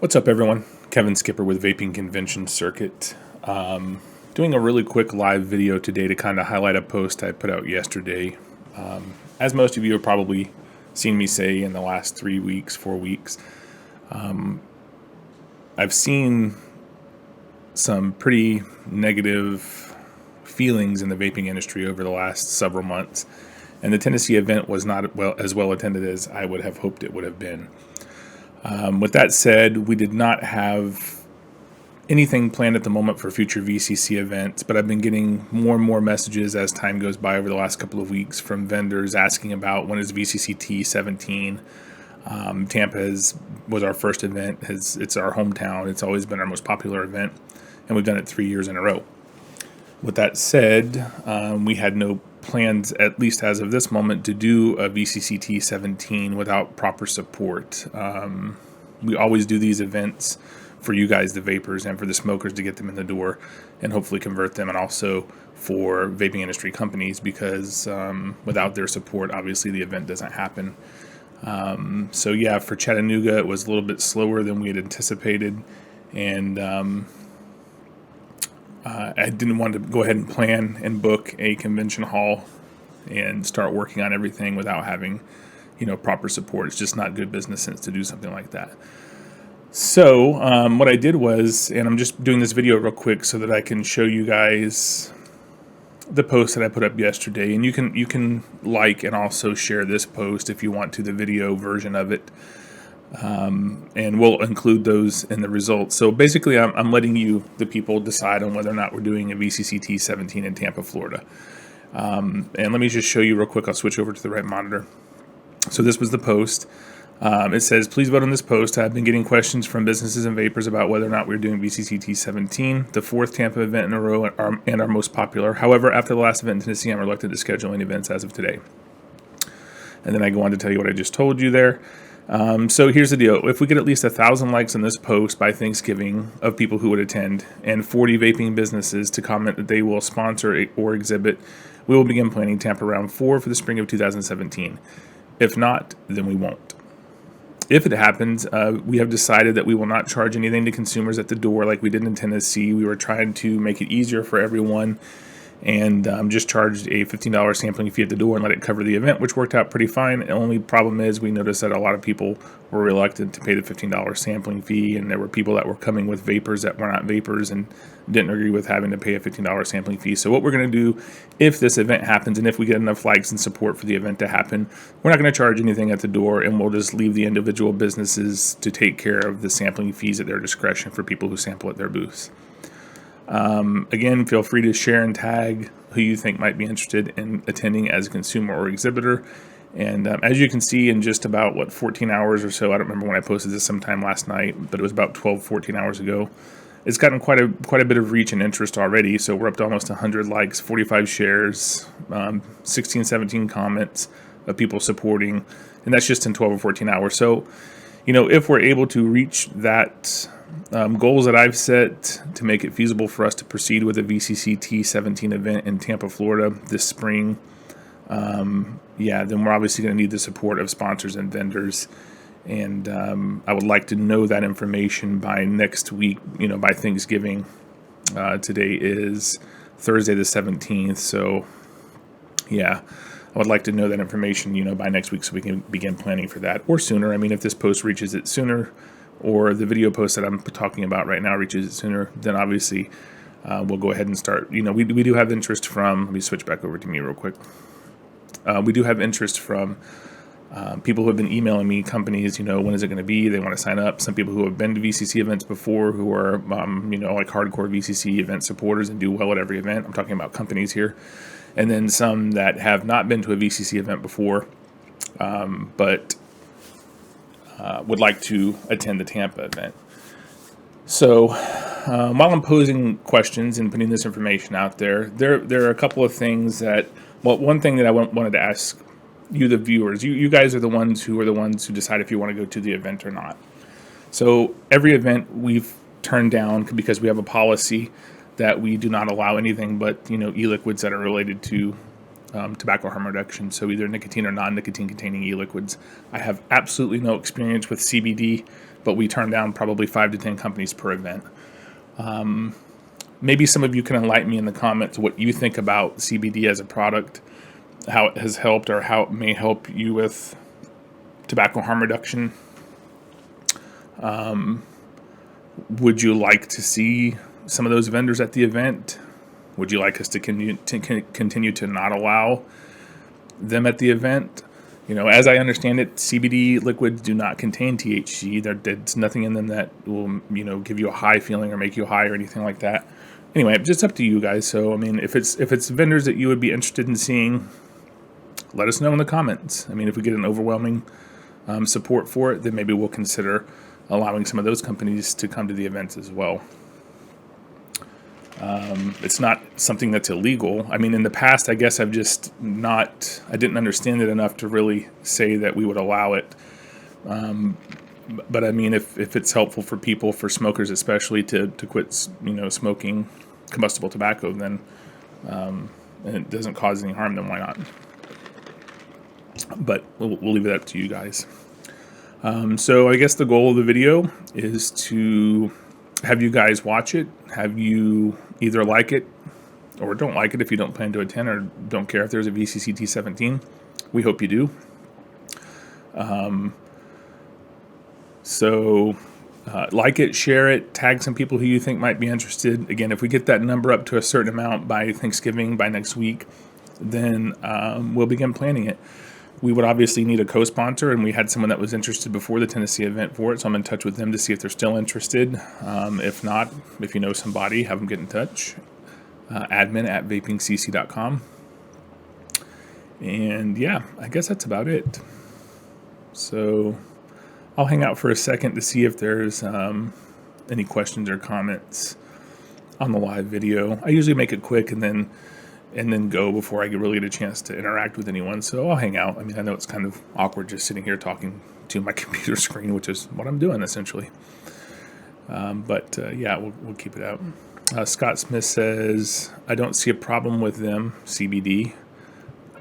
What's up, everyone? Kevin Skipper with Vaping Convention Circuit. Doing a really quick live video today to kind of highlight a post I put out yesterday. As most of you have probably seen me say in the last 3 weeks, 4 weeks, I've seen some pretty negative feelings in the vaping industry over the last several months, and the Tennessee event was not as well attended as I would have hoped it would have been. With that said, we did not have anything planned at the moment for future VCC events, but I've been getting more and more messages as time goes by over the last couple of weeks from vendors asking about when is VCCT17. Tampa was our first event. It's our hometown. It's always been our most popular event, and we've done it 3 years in a row. With that said, we had no plans, at least as of this moment, to do a VCCT17 without proper support. We always do these events for you guys, the vapors, and for the smokers to get them in the door and hopefully convert them, and also for vaping industry companies, because without their support, obviously the event doesn't happen. So yeah, for Chattanooga, it was a little bit slower than we had anticipated, and I didn't want to go ahead and plan and book a convention hall and start working on everything without having, proper support. It's just not good business sense to do something like that. So what I did was, and I'm just doing this video real quick so that I can show you guys the post that I put up yesterday, and you can like and also share this post if you want to, the video version of it. And we'll include those in the results. So basically, I'm letting you, the people, decide on whether or not we're doing a VCCT17 in Tampa, Florida. And let me just show you real quick. I'll switch over to the right monitor. So this was the post. It says, please vote on this post. I've been getting questions from businesses and vapors about whether or not we're doing VCCT17, the fourth Tampa event in a row and our most popular. However, after the last event in Tennessee, I'm reluctant to schedule any events as of today. And then I go on to tell you what I just told you there. So here's the deal. If we get at least 1,000 likes on this post by Thanksgiving of people who would attend, and 40 vaping businesses to comment that they will sponsor or exhibit, we will begin planning Tampa Round 4 for the spring of 2017. If not, then we won't. If it happens, we have decided that we will not charge anything to consumers at the door like we did in Tennessee. We were trying to make it easier for everyone, and just charged a $15 sampling fee at the door and let it cover the event, which worked out pretty fine. The only problem is we noticed that a lot of people were reluctant to pay the $15 sampling fee, and there were people that were coming with vapors that were not vapors and didn't agree with having to pay a $15 sampling fee. So what we're going to do, if this event happens and if we get enough likes and support for the event to happen, we're not going to charge anything at the door, and we'll just leave the individual businesses to take care of the sampling fees at their discretion for people who sample at their booths. Again, feel free to share and tag who you think might be interested in attending as a consumer or exhibitor. And as you can see, in just about, 14 hours or so, I don't remember when I posted this, sometime last night, but it was about 12, 14 hours ago. It's gotten quite a bit of reach and interest already, so we're up to almost 100 likes, 45 shares, 16, 17 comments of people supporting, and that's just in 12 or 14 hours. So, if we're able to reach that goals that I've set to make it feasible for us to proceed with a VCCT17 event in Tampa, Florida this spring, then we're obviously going to need the support of sponsors and vendors. And I would like to know that information by next week, by Thanksgiving. Today is Thursday the 17th, so I would like to know that information, by next week so we can begin planning for that, or sooner. I mean, if this post reaches it sooner, or the video post that I'm talking about right now reaches it sooner, then obviously we'll go ahead and start. We do have interest from, let me switch back over to me real quick. We do have interest from people who have been emailing me, companies, when is it going to be? They want to sign up. Some people who have been to VCC events before, who are, like hardcore VCC event supporters and do well at every event. I'm talking about companies here. And then some that have not been to a VCC event before, but would like to attend the Tampa event. So while I'm posing questions and putting this information out there, there are a couple of things that, one thing that I wanted to ask you, the viewers. You guys are the ones who decide if you want to go to the event or not. So every event we've turned down because we have a policy that we do not allow anything but e-liquids that are related to tobacco harm reduction, so either nicotine or non-nicotine containing e-liquids. I have absolutely no experience with CBD, but we turn down probably 5 to 10 companies per event. Maybe some of you can enlighten me in the comments what you think about CBD as a product, how it has helped or how it may help you with tobacco harm reduction. Would you like to see some of those vendors at the event? Would you like us to continue to not allow them at the event? As I understand it, CBD liquids do not contain THC. There's nothing in them that will, give you a high feeling or make you high or anything like that. Anyway, just up to you guys. So, if it's vendors that you would be interested in seeing, let us know in the comments. If we get an overwhelming support for it, then maybe we'll consider allowing some of those companies to come to the events as well. It's not something that's illegal. In the past, I guess I didn't understand it enough to really say that we would allow it. But if it's helpful for people, for smokers especially, to quit, smoking combustible tobacco, then and it doesn't cause any harm, then why not? But we'll leave it up to you guys. So I guess the goal of the video is to have you guys watch it, have you either like it or don't like it if you don't plan to attend or don't care if there's a VCCT17. We hope you do. So like it, share it, tag some people who you think might be interested. Again, if we get that number up to a certain amount by Thanksgiving, by next week, then we'll begin planning it. We would obviously need a co-sponsor, and we had someone that was interested before the Tennessee event for it, so I'm in touch with them to see if they're still interested. If not, if you know somebody, have them get in touch. admin@vapingcc.com. And yeah, I guess that's about it. So I'll hang out for a second to see if there's any questions or comments on the live video. I usually make it quick and then go before I really get a chance to interact with anyone. So I'll hang out. I know it's kind of awkward just sitting here talking to my computer screen, which is what I'm doing essentially. But yeah, we'll keep it out. Scott Smith says, I don't see a problem with them, CBD.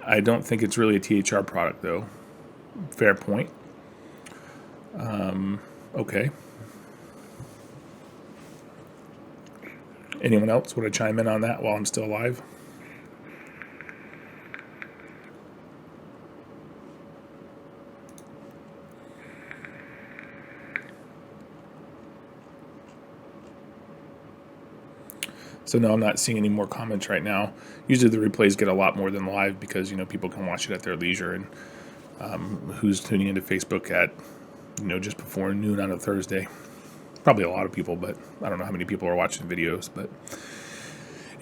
I don't think it's really a THR product though. Fair point. Okay. Anyone else want to chime in on that while I'm still alive? So no, I'm not seeing any more comments right now. Usually the replays get a lot more than live because, people can watch it at their leisure. And who's tuning into Facebook at, just before noon on a Thursday? Probably a lot of people, but I don't know how many people are watching videos. But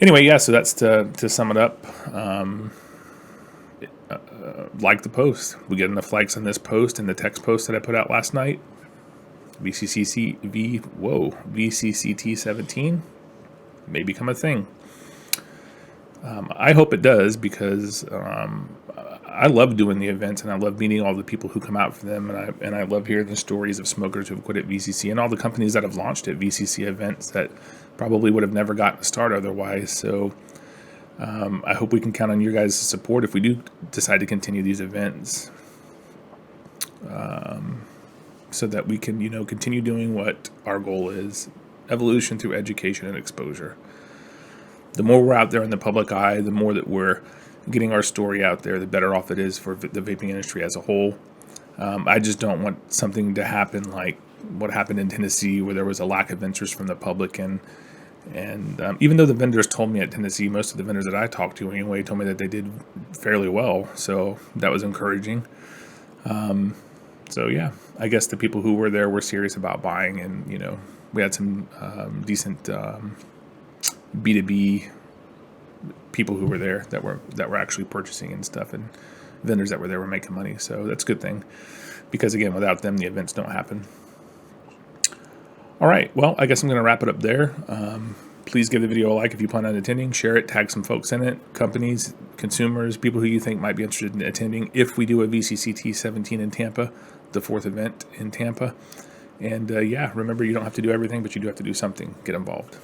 anyway, yeah, so that's to sum it up. Like the post. We get enough likes on this post and the text post that I put out last night. VCCT17 may become a thing. I hope it does because I love doing the events and I love meeting all the people who come out for them, and I love hearing the stories of smokers who have quit at VCC and all the companies that have launched at VCC events that probably would have never gotten a start otherwise. So I hope we can count on your guys' support if we do decide to continue these events, so that we can continue doing what our goal is: evolution through education and exposure. The more we're out there in the public eye, the more that we're getting our story out there, the better off it is for the vaping industry as a whole. I just don't want something to happen like what happened in Tennessee, where there was a lack of interest from the public. And even though the vendors told me at Tennessee, most of the vendors that I talked to anyway told me that they did fairly well. So that was encouraging. So yeah, I guess the people who were there were serious about buying, and we had some decent B2B people who were there that were actually purchasing and stuff, and vendors that were there were making money. So that's a good thing, because again, without them, the events don't happen. All right, well, I guess I'm going to wrap it up there. Please give the video a like if you plan on attending. Share it, tag some folks in it, companies, consumers, people who you think might be interested in attending if we do a VCCT17 in Tampa, the 4th event in Tampa. And yeah, remember, you don't have to do everything, but you do have to do something. Get involved.